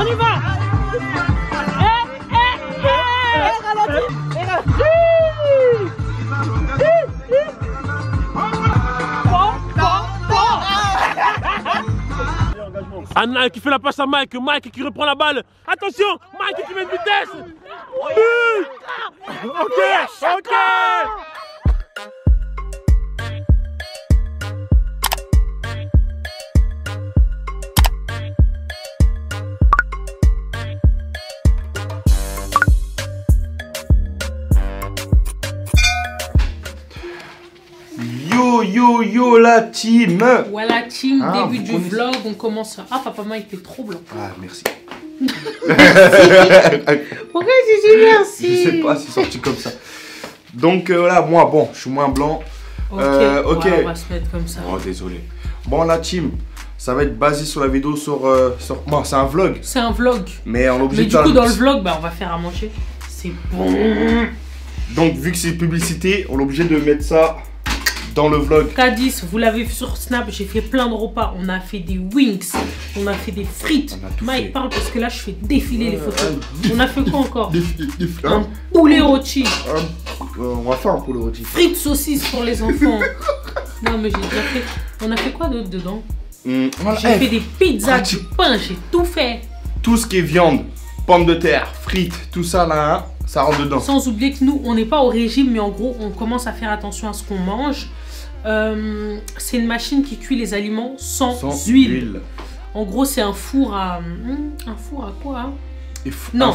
On y va. Anna qui fait la passe à Mike, Mike qui reprend la balle. Attention, Mike qui met une vitesse. Ok, ok. Yo la team. Voilà team, début du vlog, on commence. Ah papa Mike t'es trop blanc. Ah merci. Pourquoi j'ai dit merci? Je sais pas, c'est sorti comme ça. Donc voilà, moi bon, je suis moins blanc. Ok, ok. ouais, on va se mettre comme ça. Oh désolé. Bon la team, ça va être basé sur la vidéo Bon c'est un vlog. C'est un vlog. Mais on est obligé de du coup dans le vlog, bah, on va faire à manger. C'est bon. Donc vu que c'est publicité, on est obligé de mettre ça dans le vlog. Cadiz, vous l'avez vu sur Snap, j'ai fait plein de repas. On a fait des wings, on a fait des frites. Mike parle parce que là je fais défiler les photos. On a fait quoi encore? Un poulet rôti. On va faire un poulet rôti. Frites saucisses pour les enfants. Non mais j'ai déjà fait. On a fait quoi d'autre dedans? Voilà. J'ai fait des pizzas, du pain, j'ai tout fait. Tout ce qui est viande, pommes de terre, frites, tout ça là, hein, ça rentre dedans. Sans oublier que nous, on n'est pas au régime, mais en gros, on commence à faire attention à ce qu'on mange. C'est une machine qui cuit les aliments sans huile. En gros, c'est un four à... un four à quoi hein? Non,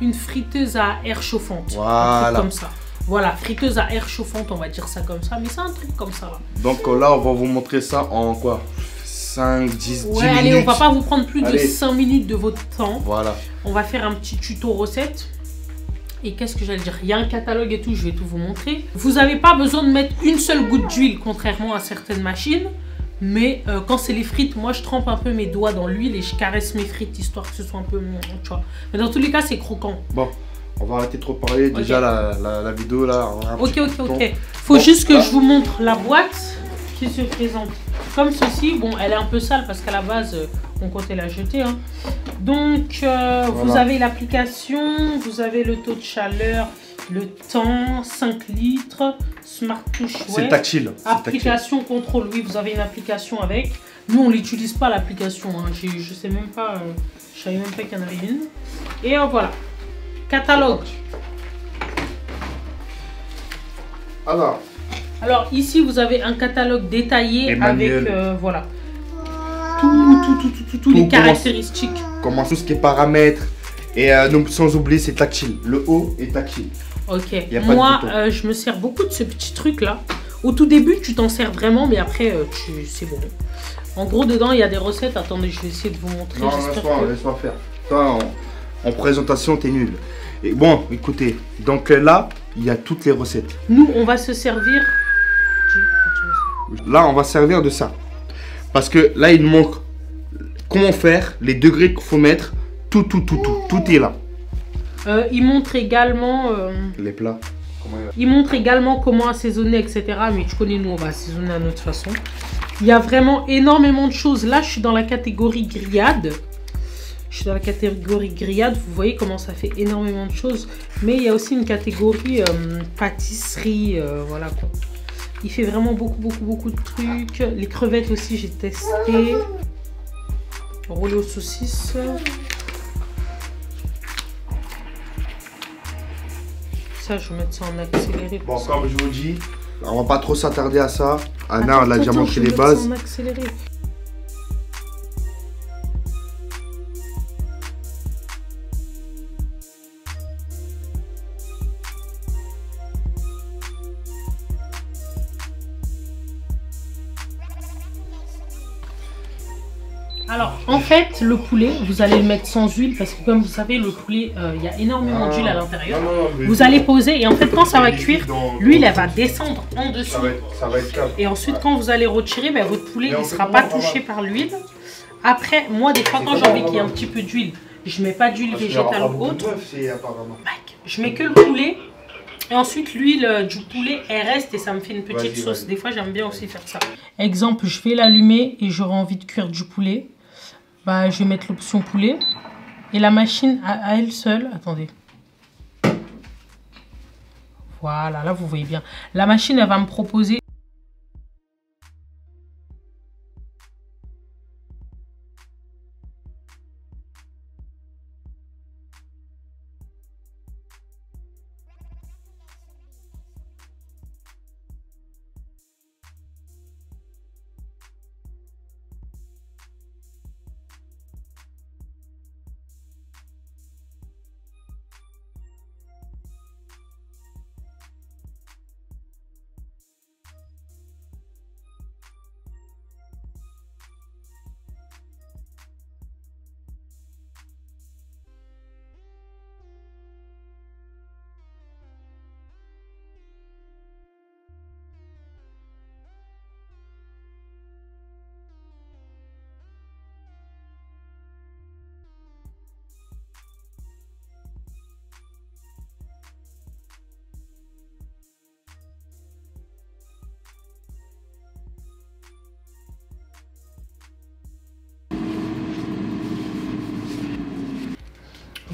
une friteuse à air chauffante. Voilà. Un truc comme ça. Voilà, friteuse à air chauffante, on va dire ça comme ça. Mais c'est un truc comme ça. Là. Donc là, on va vous montrer ça en quoi 5, 10 ouais, 10 allez, minutes. on va pas vous prendre plus de 5 minutes de votre temps. Voilà. On va faire un petit tuto recette. Et qu'est-ce que j'allais dire? Il y a un catalogue et tout, je vais tout vous montrer. Vous n'avez pas besoin de mettre une seule goutte d'huile, contrairement à certaines machines. Mais quand c'est les frites, moi je trempe un peu mes doigts dans l'huile et je caresse mes frites, histoire que ce soit un peu... Tu vois. Mais dans tous les cas, c'est croquant. Bon, on va arrêter de trop parler. Okay. Déjà, la vidéo là... Ok. Faut juste que je vous montre la boîte qui se présente comme ceci. Bon, elle est un peu sale parce qu'à la base, on comptait la jeter. Hein. Donc, voilà. Vous avez l'application, vous avez le taux de chaleur, le temps, 5 litres, Smart Touch. C'est tactile. Application contrôle, oui, vous avez une application avec. Nous, on l'utilise pas l'application. Hein. Je sais même pas, je savais même pas qu'il y en avait une. Et voilà. Catalogue. Alors ici, vous avez un catalogue détaillé avec, voilà. Tous les caractéristiques. Comment tout ce qui est paramètres. Et donc, sans oublier, c'est tactile. Le haut est tactile. Ok. Moi, je me sers beaucoup de ce petit truc là. Au tout début, tu t'en sers vraiment, mais après, c'est bon. En gros, dedans, il y a des recettes. Attendez, je vais essayer de vous montrer. Non, laisse-moi faire. Toi, en présentation, t'es nul. Et bon, écoutez. Donc là, il y a toutes les recettes. Nous, on va se servir. Là, on va servir de ça. Parce que là, il nous montre comment faire, les degrés qu'il faut mettre. Tout est là. Il montre également... les plats. Il montre également comment assaisonner, etc. Mais tu connais, nous, on va assaisonner à notre façon. Il y a vraiment énormément de choses. Là, je suis dans la catégorie grillade. Vous voyez comment ça fait énormément de choses. Mais il y a aussi une catégorie pâtisserie. Voilà quoi. Il fait vraiment beaucoup de trucs. Les crevettes aussi, j'ai testé. Roulé aux saucisses. Ça, je vais mettre ça en accéléré. Bon, comme je vous dis, on va pas trop s'attarder à ça. Anna, elle a déjà montré les bases. En accéléré. Alors, en fait, le poulet, vous allez le mettre sans huile parce que comme vous savez, le poulet, il y a énormément d'huile à l'intérieur. Vous allez poser et en fait, quand ça va cuire, l'huile, elle va descendre en dessous. Ça va être calme. Et ensuite, quand vous allez retirer, ben, votre poulet ne sera pas touché par l'huile. Après, moi, des fois, quand j'ai envie qu'il y ait un petit peu d'huile, je mets pas d'huile végétale ou autre. Je mets que le poulet. Et ensuite, l'huile du poulet, elle reste et ça me fait une petite sauce. Des fois, j'aime bien aussi faire ça. Exemple, je vais l'allumer et j'aurai envie de cuire du poulet. Bah, je vais mettre l'option poulet. Et la machine à elle seule, attendez. Voilà, là vous voyez bien. La machine, elle va me proposer.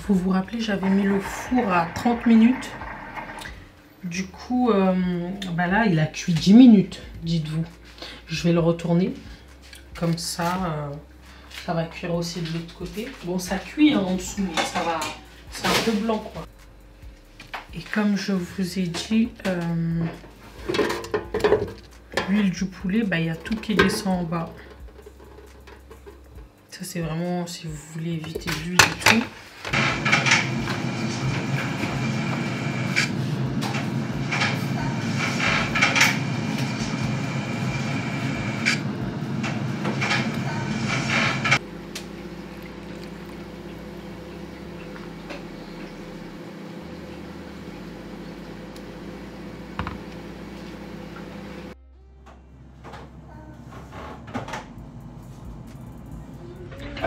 Vous vous rappelez, j'avais mis le four à 30 minutes. Du coup, bah là, il a cuit 10 minutes, dites-vous. Je vais le retourner. Comme ça, ça va cuire aussi de l'autre côté. Bon, ça cuit hein, en dessous, mais ça va... C'est un peu blanc, quoi. Et comme je vous ai dit, l'huile du poulet, bah, il y a tout qui descend en bas. Ça, c'est vraiment si vous voulez éviter l'huile et tout.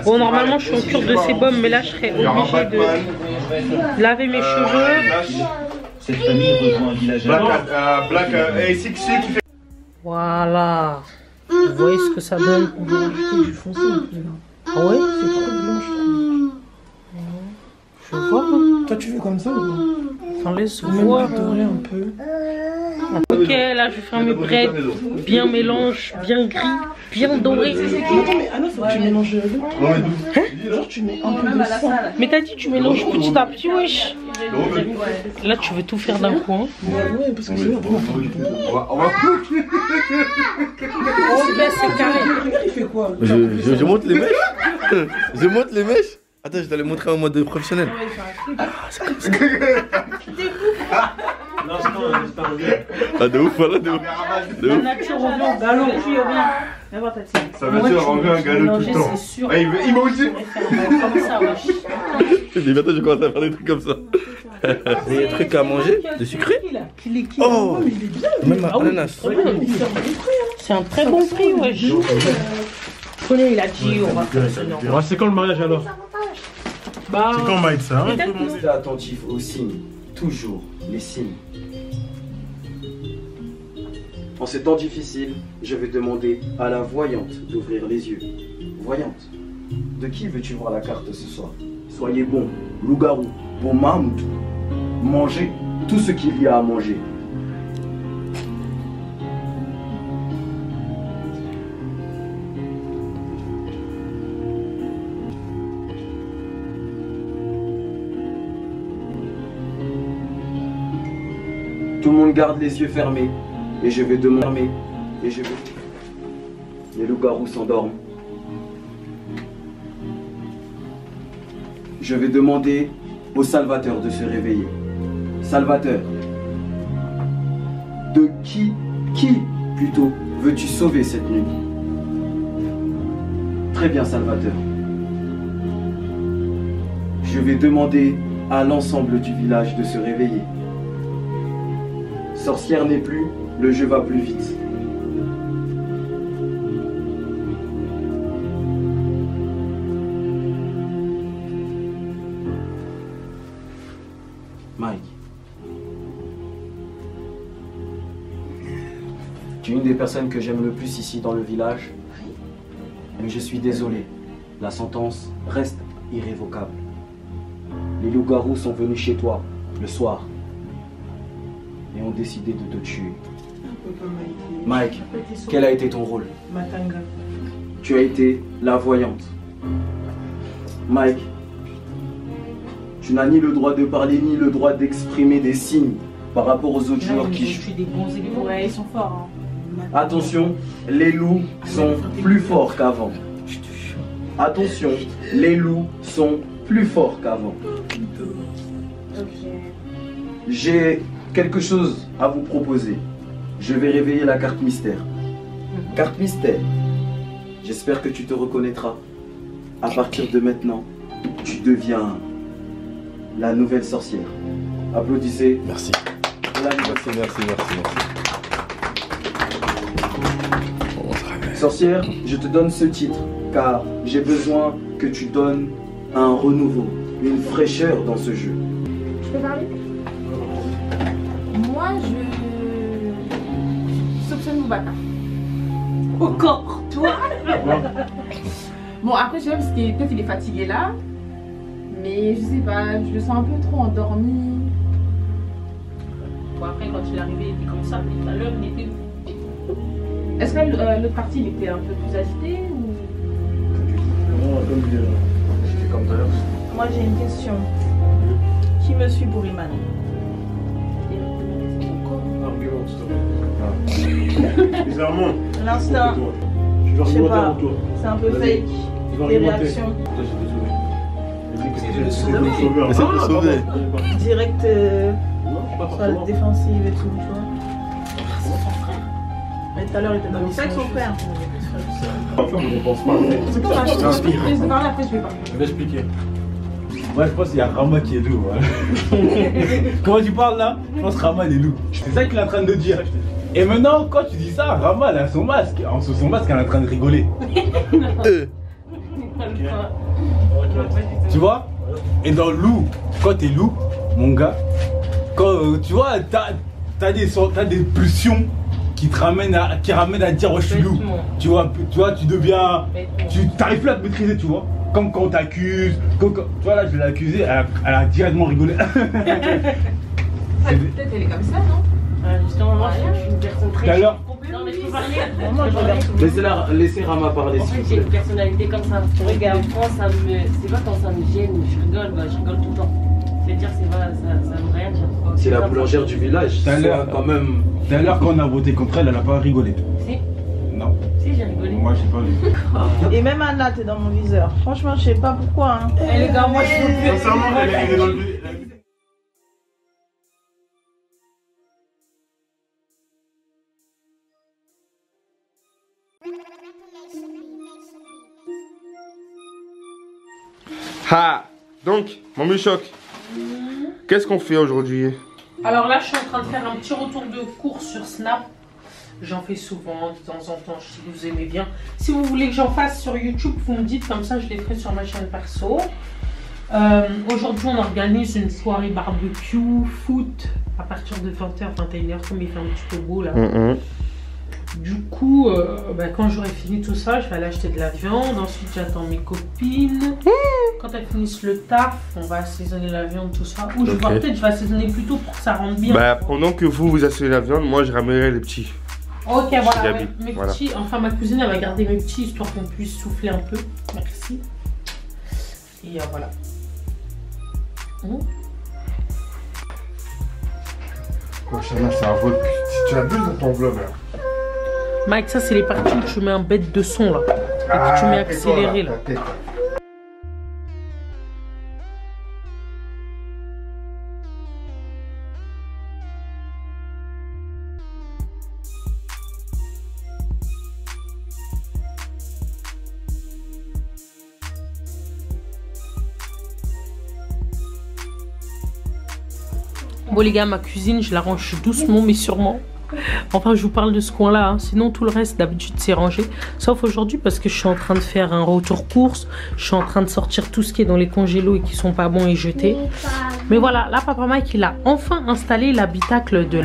Bon, normalement, je suis en cure de sébum, mais là, je serais obligée de laver mes cheveux. Cette famille rejoint un village Voilà. Vous voyez ce que ça donne? On va rajouter du foncé un peu là. Ah ouais? C'est trop blanc, je trouve. Je vois. Hein. Toi, tu veux comme ça ou pas? Enfin, laisse Même voir. dorer un peu. Ok, là, je vais faire mes breads. Bien mélange, bien gris, bien doré. Attends, mais Anna, faut que tu mélanges le genre, tu mets un peu de sang. Mais t'as dit, tu mélanges petit à petit, wesh. Là, tu veux tout faire d'un coup. Hein. Ouais, parce que c'est après, C'est carré. il fait quoi? Je monte les mèches. Je monte les mèches. Attends, je dois les montrer en mode professionnel. Ah, de ouf, voilà, de ouf. La nature revient au galop. Ça veut dire revient un galop tout le temps. C'est sûr. Ah, il m'a aussi. Comme ça, wesh. Et bientôt, je commence à faire des trucs comme ça. Des trucs à manger, de sucré. Oh, même à ananas. C'est un très bon prix, wesh. Connais, il a dit, on va faire ce nom. C'est quand le mariage alors? Bah, C'est quand Mike ça hein? Restez attentif aux signes, toujours les signes. En ces temps difficiles, je vais demander à la voyante d'ouvrir les yeux. Voyante, de qui veux-tu voir la carte ce soir? Soyez bon, loup-garou, bon mammouth. Mangez tout ce qu'il y a à manger. Tout le monde garde les yeux fermés et je vais demander Les loups-garous s'endorment. Je vais demander au Salvateur de se réveiller. Salvateur, de qui plutôt veux-tu sauver cette nuit? Très bien, Salvateur. Je vais demander à l'ensemble du village de se réveiller. Sorcière n'est plus, le jeu va plus vite. Mike, tu es une des personnes que j'aime le plus ici dans le village, mais je suis désolé, la sentence reste irrévocable. Les loups-garous sont venus chez toi le soir et ont décidé de te tuer. Mike, quel a été ton rôle? Matanga. Tu as été la voyante. Mike, tu n'as ni le droit de parler ni le droit d'exprimer des signes par rapport aux autres joueurs qui jouent. Des bons éléments. Ouais, ils sont forts. Hein. Attention, les loups sont plus forts qu'avant. Attention, les loups sont plus forts qu'avant. J'ai quelque chose à vous proposer. Je vais réveiller la carte mystère. Carte mystère. J'espère que tu te reconnaîtras. À partir de maintenant, tu deviens la nouvelle sorcière. Applaudissez. Merci. La nouvelle sorcière. Merci. Sorcière, je te donne ce titre car j'ai besoin que tu donnes un renouveau, une fraîcheur dans ce jeu. Je peux parler? Moi, je soupçonne Boubacar. Encore toi. Bon, après, je sais pas parce que peut-être il est fatigué là. Mais je sais pas, je le sens un peu trop endormi. Bon, après, quand il est arrivé, il était comme ça. Tout à l'heure, il était. Est-ce que l'autre partie, il était un peu plus agité ou... J'étais comme tout à l'heure. Moi j'ai une question. Qui me suit pour Iman? Bizarrement. L'instinct, Je vais je sais argumenter pas, avant toi. c'est un peu Vas-y. fake. Tu vas Les argumenter. réactions. Essaye de le sauver. Essaye de le sauver. Direct Non, je suis pas sur la forcément. défensive et tout, tu vois. Mais tout à l'heure il était dans le sac son frère. Enfin, on ne pense pas. Je vais parler après, je vais parler. Je vais expliquer. Moi je pense qu'il y a Rama qui est loup. Voilà. Comment tu parles là? Je pense que Rama il est loup. C'est ça qu'il est en train de dire. Et maintenant quand tu dis ça, Rama elle a son masque. En sous son masque elle est en train de rigoler. Tu vois? Et dans loup, quand t'es loup, mon gars, quand tu vois, t'as des pulsions qui te ramènent à dire oh je suis loup. Tu vois, tu deviens. Tu t'arrives plus à te maîtriser, tu vois. Comme quand on t'accuse, tu vois là je l'ai accusé, elle a directement rigolé. Peut-être elle est comme ça, non? Justement, moi je suis une personne très. Tout à l'heure. Non, mais je peux parler. Moi je regarde tout. Laissez Rama parler En s'il fait, vous j'ai plaît. une personnalité comme ça. Regarde. Quand ça me. C'est pas quand ça me gêne, je rigole, bah, je rigole tout le temps. C'est-à-dire, c'est pas. Ça veut rien dire. C'est la boulangère du village. Tout à l'heure. Sois quand même. Tout à l'heure quand on a voté contre elle, elle a pas rigolé. Si, Non, si, j'ai rigolé. moi j'ai pas vu. Et même Anna t'es dans mon viseur. Franchement je sais pas pourquoi. Hein. Eh, les gars, moi je veux plus. Sincèrement, elle est dans le. Ah, donc, mon Michoc, qu'est-ce qu'on fait aujourd'hui? Alors là, je suis en train de faire un petit retour de course sur Snap. J'en fais souvent, de temps en temps, si vous aimez bien. Si vous voulez que j'en fasse sur YouTube, vous me dites, comme ça je les ferai sur ma chaîne perso. Aujourd'hui, on organise une soirée barbecue, foot, à partir de 20h, 21h, comme il fait un petit peu beau là. Du coup, quand j'aurai fini tout ça, je vais aller acheter de la viande. Ensuite, j'attends mes copines. Quand elles finissent le taf, on va assaisonner la viande, tout ça. Ou je vais peut-être je vais assaisonner plus tôt pour que ça rentre bien. Bah, pendant que vous assaisonnez la viande, moi je ramènerai les petits. Ok, voilà, Gabi, mes voilà. petits. Enfin, ma cousine, elle va garder mes petits histoire qu'on puisse souffler un peu. Merci. Et voilà. Quoi, Chana, c'est un vol. Tu abuses dans ton vlog là. Mike, ça, c'est les parties où tu mets un bête de son là. Et que tu mets accéléré là. Bon les gars, ma cuisine, je la range doucement mais sûrement. Enfin, je vous parle de ce coin-là, hein. Sinon tout le reste d'habitude c'est rangé. Sauf aujourd'hui parce que je suis en train de faire un retour course. Je suis en train de sortir tout ce qui est dans les congélos et qui sont pas bons et jeter. Mais voilà, là Papa Mike il a enfin installé l'habitacle de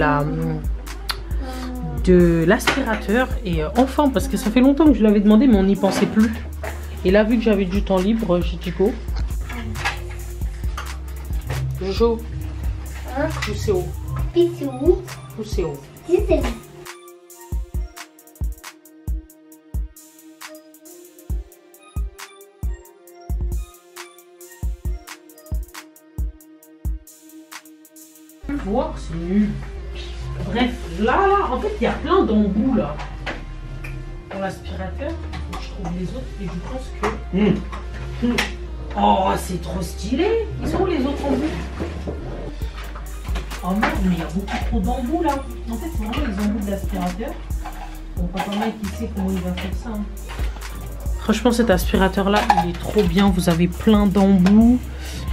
l'aspirateur. Et enfin, parce que ça fait longtemps que je l'avais demandé mais on n'y pensait plus. Et là vu que j'avais du temps libre, j'ai dit go. Jojo. Hein? Poussez-o. Pissou. Poussez-o. Pissou. Voir, c'est nul. Bref, là, en fait, il y a plein d'embouts là. Pour l'aspirateur, je trouve les autres et je pense que. Oh, c'est trop stylé. Ils sont où les autres embouts? Oh merde, mais il y a beaucoup trop d'embouts là. En fait, c'est vraiment les embouts de l'aspirateur. Bon, pas mal qui sait comment il va faire ça. Hein. Franchement, cet aspirateur là, il est trop bien. Vous avez plein d'embouts.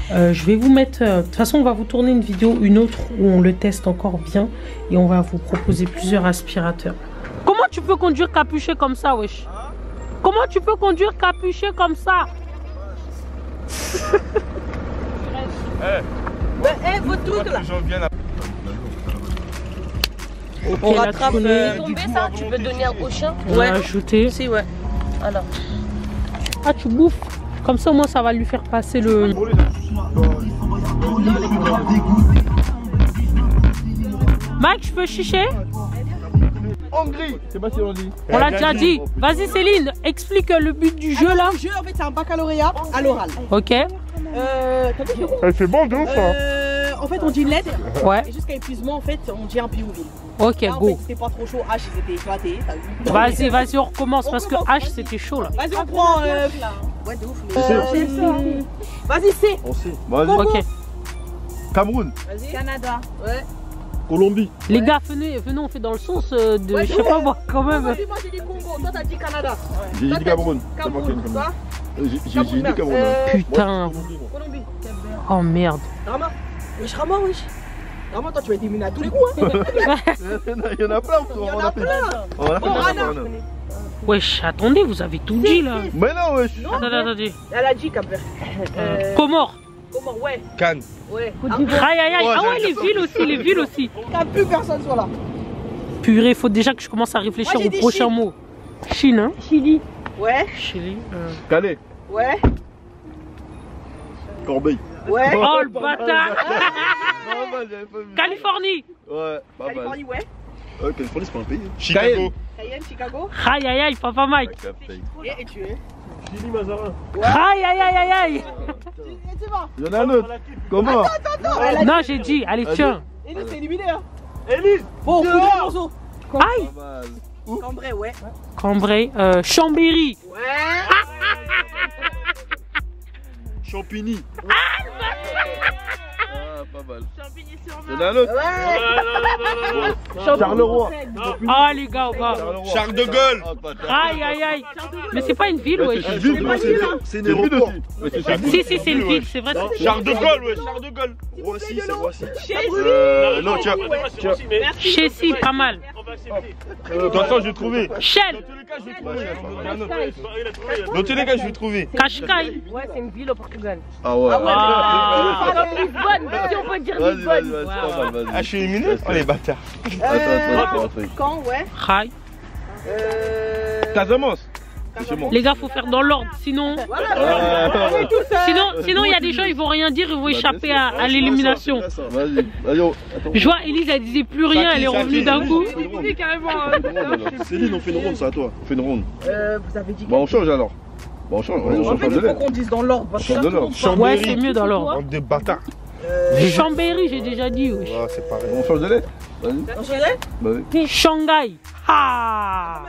Je vais vous mettre... de toute façon, on va vous tourner une vidéo, une autre, où on le teste encore bien. Et on va vous proposer plusieurs aspirateurs. Comment tu peux conduire capuché comme ça, wesh? Comment tu peux conduire capuché comme ça? votre truc là. Okay, on rattrape tombé, ça, tu peux donner au chien? Ouais. Ajouter. Si, ouais. Alors. Ah, tu bouffes. Comme ça, moi, ça va lui faire passer le... Mike, je peux chicher? Hongrie. C'est pas si on dit. On l'a déjà dit. Vas-y Céline, explique le but du jeu là. Le jeu en fait c'est un baccalauréat à l'oral. Ok. Elle fait bon de ouf hein. En fait on dit une lettre. Ouais. Et jusqu'à épuisement en fait on dit un pays ou ville. Ok, là, go. En fait, c'était pas trop chaud, H ils étaient éclatés. Vas-y, on recommence parce que H c'était chaud là. Vas-y on prend ouais de ouf. Vas-y C. On sait. Ok. Cameroun. Vas-y. Canada. Ouais. Colombie. Les gars, venez, on fait dans le sens de... Ouais, je sais pas moi, quand même. Moi j'ai dit Congo, toi t'as dit Canada. J'ai dit Cameroun. Cameroun, toi? J'ai dit Cameroun. Putain. Colombie. Oh merde. Rama. Wesh Rama, wesh. Rama, toi tu vas être éliminé à tous les coups hein. Il y en a plein. Il y en a plein. On a fait Anna. Wesh, attendez, vous avez tout dit là. Mais non, wesh. Attendez. Elle a dit Cap-Vert. Comores. Comment? Ouais. Cannes. Ouais. Aïe aïe aïe. Ah ouais, les villes aussi. T'as plus personne soit là. Purée, faut déjà que je commence à réfléchir au prochain mot. Chine, hein? Chili. Ouais. Chili. Calais. Ouais. Corbeil. Ouais. Oh le bâtard. Californie. Ouais, pas mal. Californie, ouais. Californie, c'est pas un pays. Chicago. Cayenne, Chicago. Aïe aïe aïe, papa Mike. Et tu es. Chili, Mazarin. Aïe aïe aïe aïe aïe. Il y en a un autre. Comment? Attends. Non, j'ai dit, allez tiens. Élise, c'est éliminé hein. Élise. Bon, Morceau. Aïe. Cambrai, ouais. Cambrai, Chambéry. Ouais. Champigny. Ah, pas mal. Champigny sur Il y en a un autre. Ouais. Charleroi. Ah les gars, Charles de Gaulle. Aïe aïe aïe. Mais c'est pas une ville, ouais. C'est une ville aussi. Si, c'est une ville, c'est vrai. Charles de Gaulle, ouais, Charles de Gaulle. Roissy, c'est Roissy. Non, tiens. Chessy, pas mal. Attends, je vais trouver. Shell. Dans tous les cas, je vais trouver. Cascais. Ouais, c'est une ville au Portugal. Ah ouais. Lisbonne, si on peut dire Lisbonne. Ah, je suis éliminé? Oh les bâtards. Attends. Quand, ouais. Aïe. Casamance. Les gars, faut faire dans l'ordre, sinon il y a des gens, ils vont rien dire, ils vont échapper à l'élimination. Vas-y, je vois Elise, elle disait plus rien, elle est revenue d'un coup. Céline, on fait une ronde, c'est à toi. On fait une ronde. Vous avez dit. Bah on change alors. Bah on change. En fait, il faut qu'on dise dans l'ordre. Ouais, c'est mieux dans l'ordre. Bande de bâtards. Chambéry, j'ai déjà dit. Ouais, c'est pareil. On change de lettre. Vas-y. On changerait? Vas-y. Shanghai. Ah.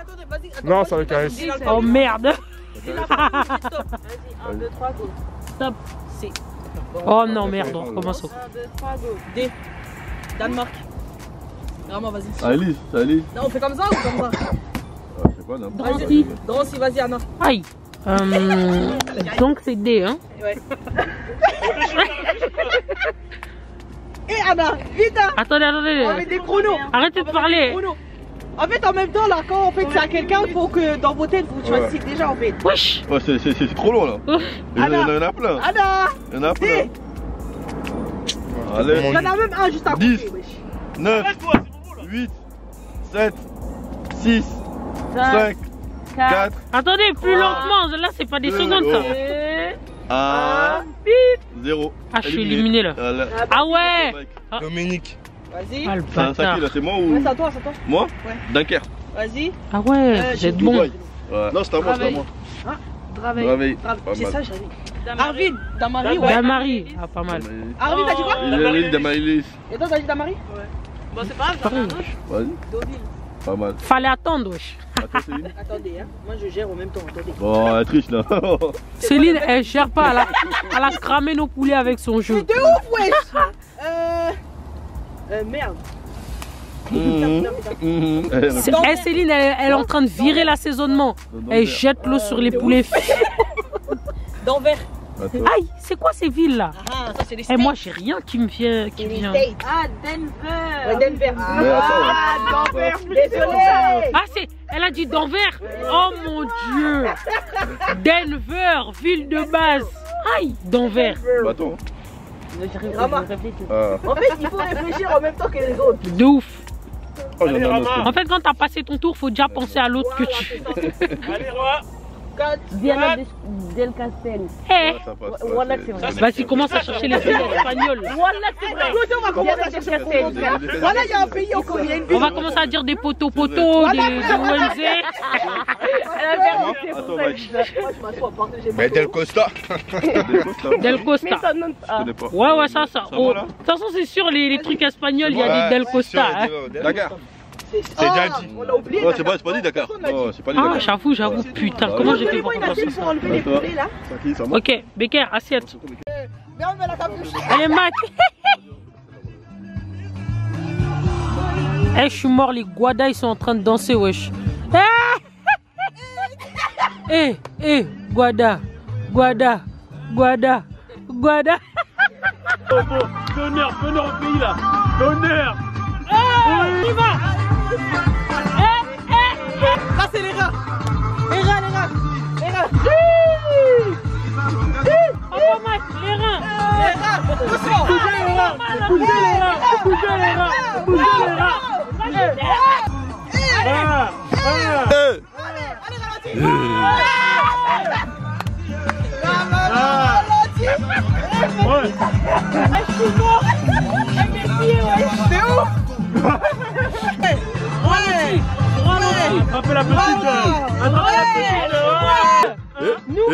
Non, c'est avec un S. Oh merde. Vas-y, 1, 2, 3, go. Stop. C. Oh non, merde, on recommence. 1, 2, 3, go. D. Danemark. Vraiment, vas-y. Ah, Elise, allez. Non, on fait comme ça ou comme ça? Je sais pas, non. Drancy. Drancy, vas-y, Anna. Aïe. Donc c'est D, hein? Ouais. Et Anna, vite hein. Attendez. Avec des chronos. Arrêtez de parler. En fait, en même temps, là, quand on fait ça à quelqu'un, il faut que dans vos têtes, vous choisissiez déjà en fait. Wesh. Ouais, c'est trop long là. Il y en a plein. Anna. Il y en a plein. Allez. Il y en a même un juste à côté. 10, 9, 8, 7, 6, 5, 4. Attendez, plus lentement, là c'est pas des secondes ça. 1, 0. Ah, je suis éliminé là. Ah ouais. Dominique. Vas-y. Ah, le C'est bâtard. qui là? C'est moi ou. Ouais, c'est à toi, c'est à toi. Moi? Ouais. Dunkerque. Vas-y. Ah ouais, vous êtes bon. Ouais. Non, c'est à moi, c'est à moi. Draveil. Pas C'est mal. ça, j'avais. Arvin, Damari, ouais. Damari. Ah, pas mal. Arvin, t'as dit quoi? L'île de Maïlis. Et toi, t'as dit Damari? Bon, c'est pas grave, j'en ai un autre. Vas-y. Deauville. Pas mal. Fallait attendre, wesh. Attends, Céline. Attendez, hein. Moi, je gère en même temps. Attendez. Oh, elle triche là. Céline, elle gère pas. Elle a cramé nos poulets avec son jeu. C'est de ouf, wesh. Merde. Céline, elle est en train de virer l'assaisonnement. Elle jette l'eau sur les poulets. D'Anvers. Aïe, c'est quoi ces villes là? Ah, ça, c'est les Et States. moi, j'ai rien qui me vient. C'est les States. Ah, Denver. Ouais, Denver. Ah, Denver. Désolé. Ah, c'est. Elle a dit Denver. Oh mon Dieu. Denver, ville de base. Aïe, Denver. Bâton. Rama. En fait, il faut réfléchir en même temps que les autres. De ouf. Oh, j'en ai un autre. En fait, quand t'as passé ton tour, faut déjà penser à l'autre que tu. Allez, Roi. Diana Del Castel. Eh, Voilà, c'est vrai. vas-y, commence à chercher les pays espagnols. Voilà, c'est vrai. On va commencer à chercher pour voilà, il y a un pays encore, il y a une ville. On va commencer à dire des potos-potos, des ONZ. Attends, Mike. Mais Del Costa. Del Costa. Je connais pas. Ouais, ça. Ça Oh, va, de là toute façon, c'est sûr, les trucs espagnols, il y a des Del Costa. Hein. Dakar. C'est déjà dit. On a oublié. Oh, c'est pas dit Dakar. Oh, c'est pas dit Ah, Dakar. j'avoue, putain, comment j'ai fait pour Donnez-moi une penser assiette pour ça? enlever les poulets là. C'est qui, c'est moi. Ok, Becker, assiette. Viens, on met la capuche. Allez, Mac. Eh, je suis mort, les Guada, ils sont en train de danser, wesh. Eh, Guada. D'honneur au pays là. D'honneur. Il va. Là, c'est les rats. Les rats. Oh, pas mal, les reins. Bougez les rats. Attrapez la petite. Nous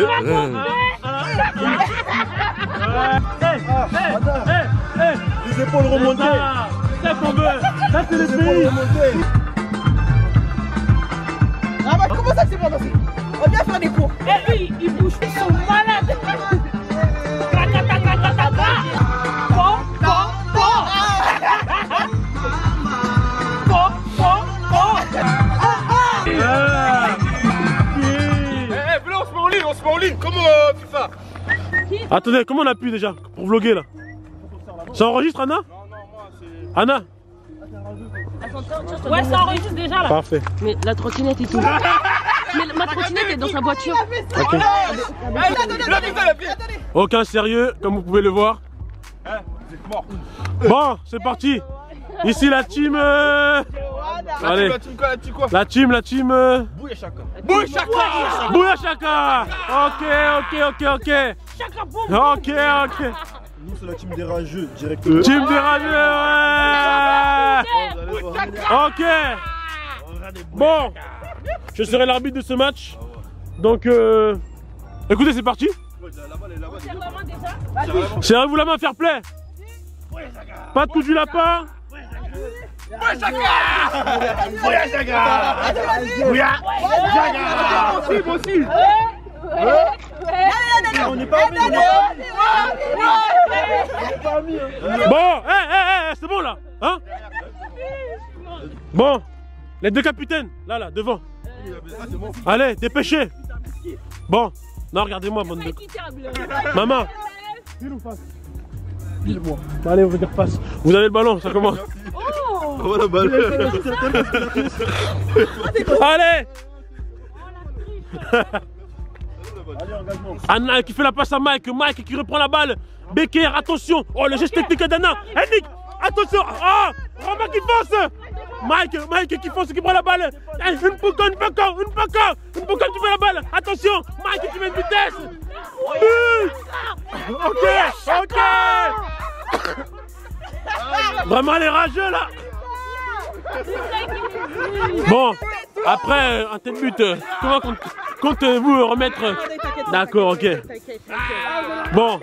Les épaules remontées. C'est ça qu'on veut. Ça c'est le pays. Ah bah, comment ça, c'est pas dansé? On vient faire des cours. Eh, eux, ils bougent, ils sont malades. On se met en ligne, comment FIFA? Attendez, comment on appuie déjà pour vlogger là? Ça enregistre, Anna? Anna? Ouais, ça enregistre déjà là. Parfait. Mais la trottinette et tout. Mais ma trottinette est dans sa voiture. Ok. Aucun sérieux, comme vous pouvez le voir. Bon, c'est parti. Ici la team. Allez. La team. Bouille chacun. Bouya Chaka. Ok. Nous, c'est la team des rageux, directement. Team des rageux, ouais. Ok. Bon, je serai l'arbitre de ce match. Donc, écoutez, c'est parti. Serrez-vous la main, fair play. Pas de coup du lapin. Moi aussi. On n'est pas Bon, c'est bon là, hein? Bon, les deux capitaines, là, devant. Allez, dépêchez. Bon, non, regardez-moi, bande de... Maman. Allez, on va dire passe. Vous avez le ballon, ça commence. Oh la balle. Allez. Anna qui fait la passe à Mike, Mike qui reprend la balle. Becker, attention. Oh, le geste technique d'Anna. Nick, attention. Ah, Rama qui fonce. Mike qui fonce, qui prend la balle. Une poucon, tu fais la balle. Attention, Mike qui met une vitesse. Ok. Vraiment les rageux là. Bon, après un tel but, comment comptez-vous remettre? D'accord, ok. Bon,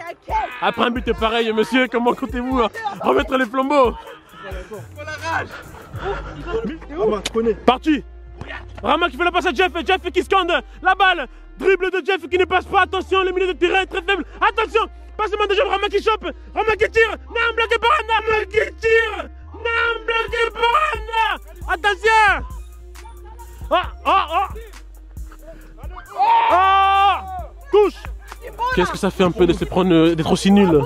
après un but pareil, monsieur, comment comptez-vous remettre les flambeaux? Parti. Rama qui fait la passe à Jeff qui scande la balle. Dribble de Jeff qui ne passe pas. Attention, le milieu de terrain est très faible. Attention, passement de Jeff, Rama qui chope. Rama qui tire. Non, bloqué par Anna. Qui tire. Non, bloqué par Anna. Attention. Touche. Qu'est-ce que ça fait un peu de se prendre d'être aussi nul?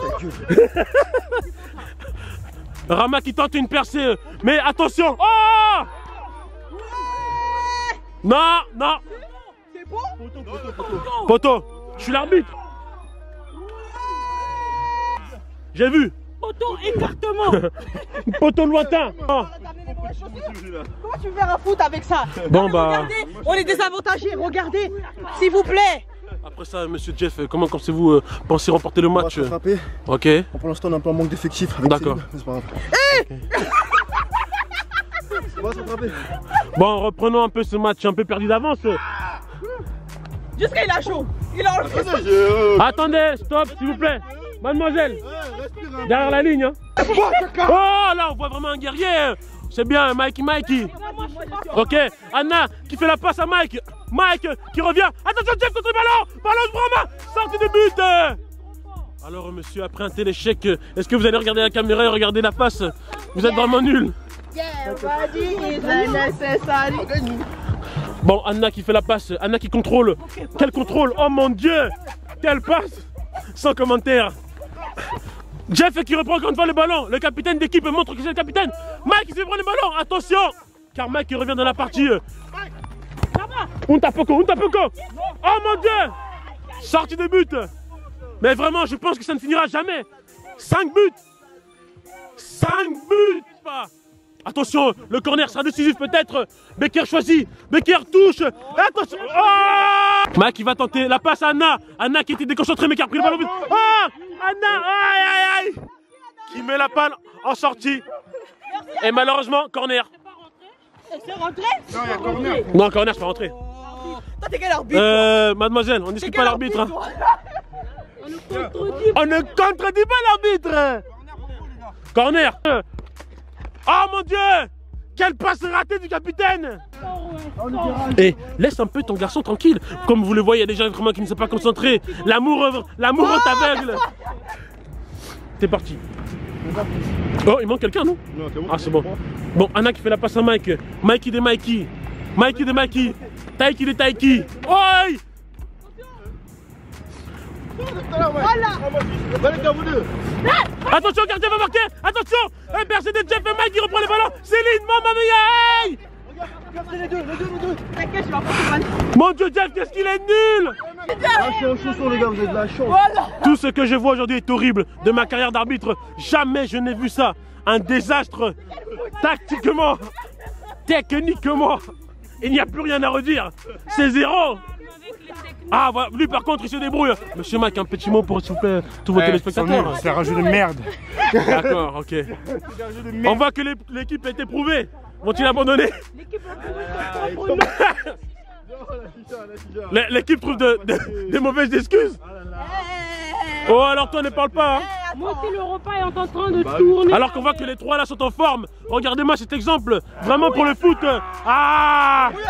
Rama qui tente une percée, mais attention. Oh! Non. C'est bon? Poto, je suis l'arbitre. J'ai vu. Poto, écartement. Poto lointain. Oh. Comment tu veux faire un foot avec ça? Bon bah. Regardez, on est désavantagés, regardez, s'il vous plaît. Après ça, monsieur Jeff, comment pensez-vous penser remporter le match? Ok. Pour l'instant, on a un peu un manque d'effectifs. D'accord. C'est pas grave. Bon, reprenons un peu ce match un peu perdu d'avance. Jusqu'à il a chaud. Il a enlevé. Attendez, stop, s'il vous plaît. Mademoiselle, derrière la ligne. Hein. Oh, là, on voit vraiment un guerrier. C'est bien, Mikey. Ok, Anna qui fait la passe à Mike. Mike qui revient. Attention, Jeff contre le ballon. Ballon de Brahma. Sortie de but. Alors, monsieur, après un tel échec, est-ce que vous allez regarder la caméra et regarder la face? Vous êtes vraiment nul. Bon, Anna qui fait la passe. Anna qui contrôle. Quel contrôle. Oh mon Dieu. Quelle passe. Sans commentaire. Jeff qui reprend encore une fois le ballon. Le capitaine d'équipe montre que c'est le capitaine. Mike qui se prend le ballon. Attention. Car Mike revient dans la partie. Un tapoko. Oh mon Dieu. Sortie de but. Mais vraiment, je pense que ça ne finira jamais. 5 buts. 5 buts. Attention, le corner sera décisif peut-être. Becker choisit. Becker touche. Attention. Oh, Mike qui va tenter la passe à Anna. Anna qui était déconcentrée mais qui a pris le ballon. Oh, Anna. Aïe. Qui met la balle en sortie. Et malheureusement, corner. C'est rentré? Non, il y a corner. Non, corner, c'est pas rentré. Toi, t'es quel arbitre? Mademoiselle, on ne discute pas l'arbitre. On ne contredit pas l'arbitre. Corner. Oh mon Dieu. Quelle passe ratée du capitaine. Et laisse un peu ton garçon tranquille. Comme vous le voyez, il y a des gens vraiment qui ne sont pas concentrés. L'amour est aveugle. C'est parti. Oh, il manque quelqu'un, non? Ah, c'est bon. Bon, Anna qui fait la passe à Mike. Mikey de Mikey. Taiki de Taiki. Oi. Attention, gardien va marquer. Attention. Un percé de Jeff et Mike qui reprend le ballon. Céline, maman mia. Les deux. T'inquiète, je vais apporter mal. Mon Dieu, Jeff, qu'est-ce qu'il est nul. Les gars, vous avez de la chance. Tout ce que je vois aujourd'hui est horrible. De ma carrière d'arbitre, jamais je n'ai vu ça. Un désastre. Tactiquement, techniquement, il n'y a plus rien à redire. C'est 0. Ah, voilà. Lui par contre il se débrouille. Monsieur Mac, un petit mot pour s'il vous plaît tous vos téléspectateurs. C'est un jeu de merde. D'accord, ok. On voit que l'équipe a été prouvée. Vont-ils abandonner? L'équipe trouve des mauvaises excuses. Oh, alors toi ne parle pas. Hein. Moi aussi le repas est en train de tourner. Alors qu'on voit que les trois là sont en forme. Regardez-moi cet exemple. Vraiment pour le foot. Ah. Il y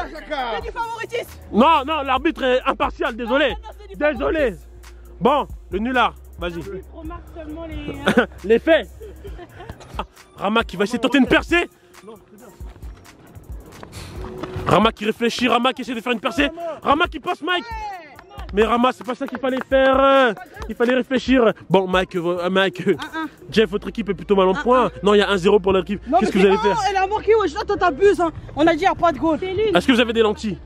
a du favoritisme. Non, l'arbitre est impartial, désolé. Désolé. Bon, le nulard, vas-y. Remarque seulement les... Les faits. Rama qui va essayer de tenter une percée. Rama qui réfléchit, Rama qui essaie de faire une percée. Rama qui passe Mike. Mais Rama, c'est pas ça qu'il fallait faire. Il fallait réfléchir. Bon, Mike, Jeff, votre équipe est plutôt mal en point. Non, il y a 1-0 pour notre équipe. Qu'est-ce que vous allez faire? Elle a marqué, wesh, là, toi t'abuses. Hein. On a dit, il n'y a pas de goal. Est-ce que vous avez des lentilles?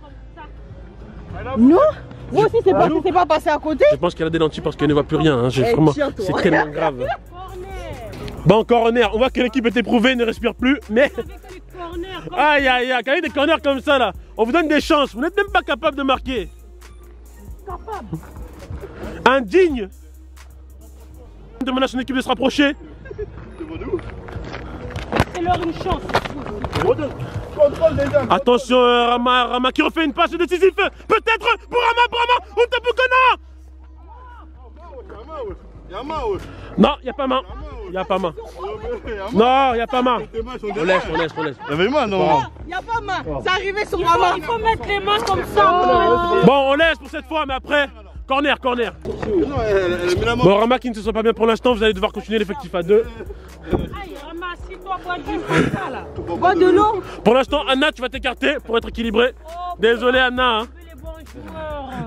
Non. Moi aussi, c'est pas passé à côté. Je pense qu'elle a des lentilles parce qu'elle ne voit plus rien. Hein. C'est tellement grave. Bon, corner, on voit que l'équipe est éprouvée, ne respire plus, mais... Aïe, aïe, aïe, quand il y a des corners comme ça, là, on vous donne des chances, vous n'êtes même pas capable de marquer. Indigne. Demande à son équipe de se rapprocher. C'est leur une chance. Attention, Rama qui refait une passe décisive. Peut-être pour Rama, on tape Ghana. Non, il n'y a pas main. Il n'y a pas main. Non, il n'y a pas main. On laisse. Il y avait main, non? Il n'y a pas main. C'est arrivé sur ma main. Il faut mettre les mains comme ça. Bon, on laisse pour cette fois, mais après, corner. Bon, Rama qui ne se sent pas bien pour l'instant, vous allez devoir continuer l'effectif à 2. Aïe, Rama, assis-toi, bois du ça là. Bois de l'eau. Pour l'instant, Anna, tu vas t'écarter pour être équilibré. Désolé, Anna. Hein.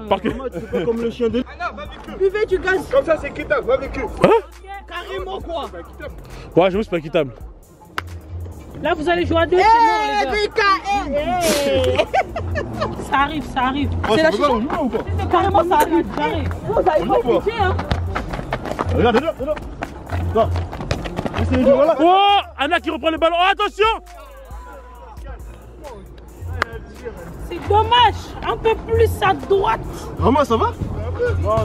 Parce que... C'est pas comme le chien de... Anna, va avec eux. Buvez du gaz. Comme ça, c'est équitable, va avec eux. Hein? Carrément quoi. Ouais, j'avoue, c'est pas équitable. Là, vous allez jouer à 2, c'est mort, les gars. Ça arrive. C'est la chicha. Carrément, ça arrive. Vous allez pas piquer, hein. Regarde. Non. Oh, Anna qui reprend le ballon. Oh, attention. C'est dommage. Un peu plus à droite. Maman, ça va?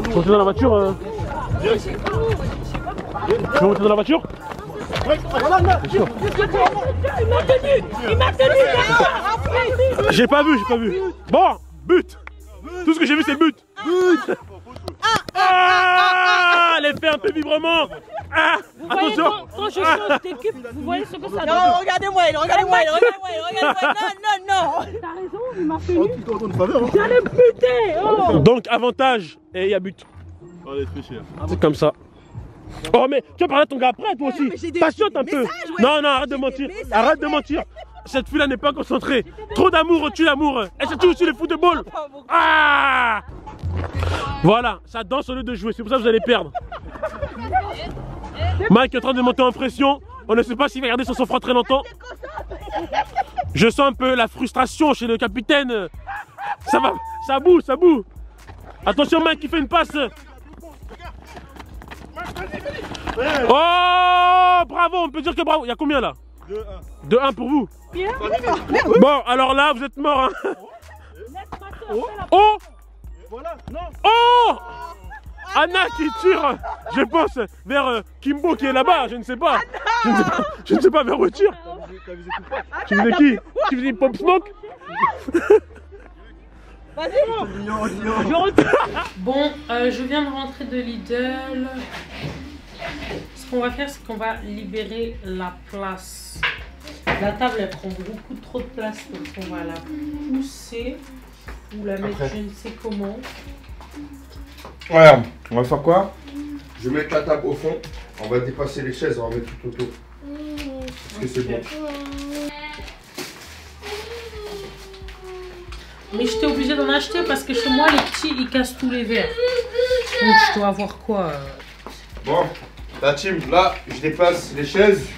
Tu veux monter dans la voiture? Tu veux monter dans la voiture? Il m'a tenu. J'ai pas vu. Bon, but. Tout ce que j'ai vu, c'est but. Ah, l'effet un peu vibrement. Ah, attention. Quand je change d'équipe, vous voyez ce que ça donne. Non, regardez-moi. Non. T'as raison, il m'a tenu. J'allais buter. Oh. Donc, avantage. Et il y a but. C'est comme ça. Oh, mais tu vas parler à ton gars après, toi aussi. Patiente un peu. Non, arrête de mentir. Cette fille-là n'est pas concentrée. Trop d'amour tue l'amour. Et c'est tout aussi le football. Ah! Voilà, ça danse au lieu de jouer. C'est pour ça que vous allez perdre. Mike est en train de monter en pression. On ne sait pas s'il va garder son sang-froid très longtemps. Je sens un peu la frustration chez le capitaine. Ça va, ça boue. Attention, Mike qui fait une passe. Oh, bravo, on peut dire que bravo. Il y a combien là? 2-1 pour vous. Bon, alors là, vous êtes mort. Hein. Oh! Oh! Anna qui tire, je pense, vers Kimbo qui est là-bas. Je ne sais pas. Je ne sais pas vers où il tire. Tu faisais qui? Tu faisais Pop Smoke? Bon, je viens de rentrer de Lidl. Ce qu'on va faire, c'est qu'on va libérer la place. La table, elle prend beaucoup trop de place, donc on va la pousser ou la mettre je ne sais comment. Voilà, on va faire quoi? Je vais mettre la table au fond. On va dépasser les chaises, on va mettre tout autour. Parce que c'est bon. Mais j'étais obligée d'en acheter parce que chez moi, les petits, ils cassent tous les verres. Donc je dois avoir quoi Bon, la team, là, je déplace les chaises.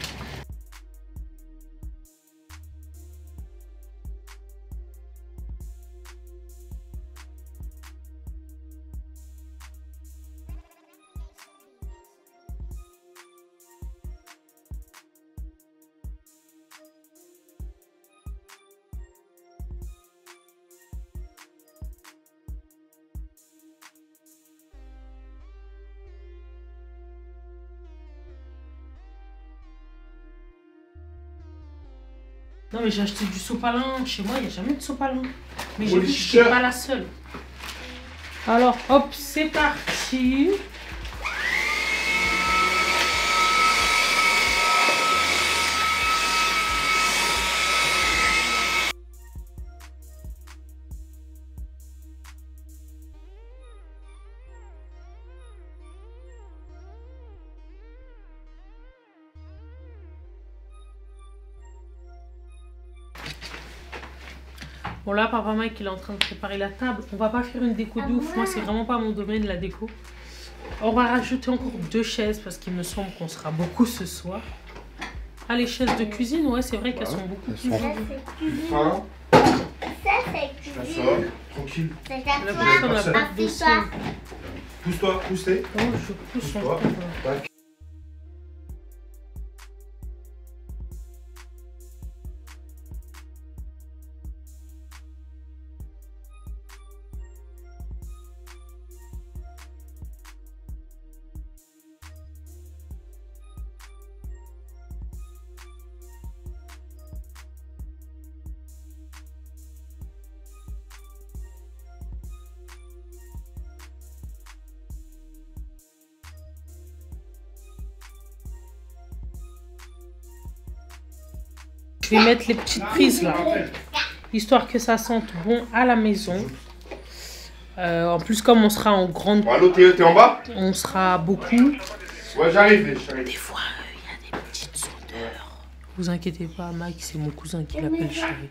Non mais j'ai acheté du sopalin, chez moi il n'y a jamais de sopalin. Mais j'ai vu que je n'étais pas la seule. Alors hop, c'est parti. Bon là, Papa Mike il est en train de préparer la table. On va pas faire une déco de ouf. Moi c'est vraiment pas mon domaine la déco. On va rajouter encore 2 chaises parce qu'il me semble qu'on sera beaucoup ce soir. Ah les chaises de cuisine, ouais c'est vrai qu'elles sont beaucoup plus Ça c'est tranquille. Pousse-toi, pousse-toi. Oh, je pousse en Je vais mettre les petites prises là, histoire que ça sente bon à la maison. En plus, comme on sera en grande... Bon, allô, t'es en bas? On sera beaucoup. Ouais, j'arrive. Des fois, il y a des petites odeurs. Vous inquiétez pas, Mike, c'est mon cousin qui l'appelle chéri.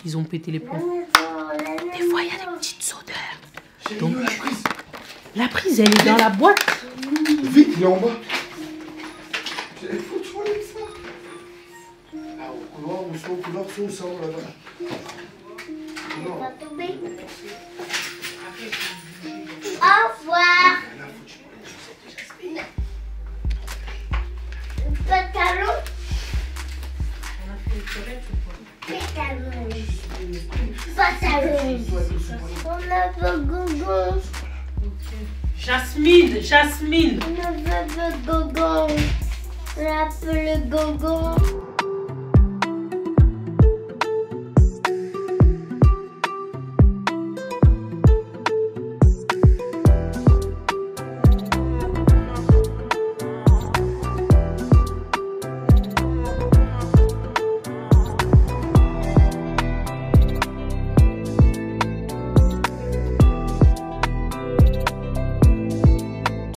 Ils ont pété les plombs. Des fois, il y a des petites odeurs. Donc, la prise, elle est dans la boîte. Vite, il est en bas. Il faut que tu enlèves ça. Ah, au couloir, c'est où ça, là-bas? On va tomber. Au revoir. Pantalon. Pantalon. On a le gogo. Jasmine. On a le gogo. On a le gogo.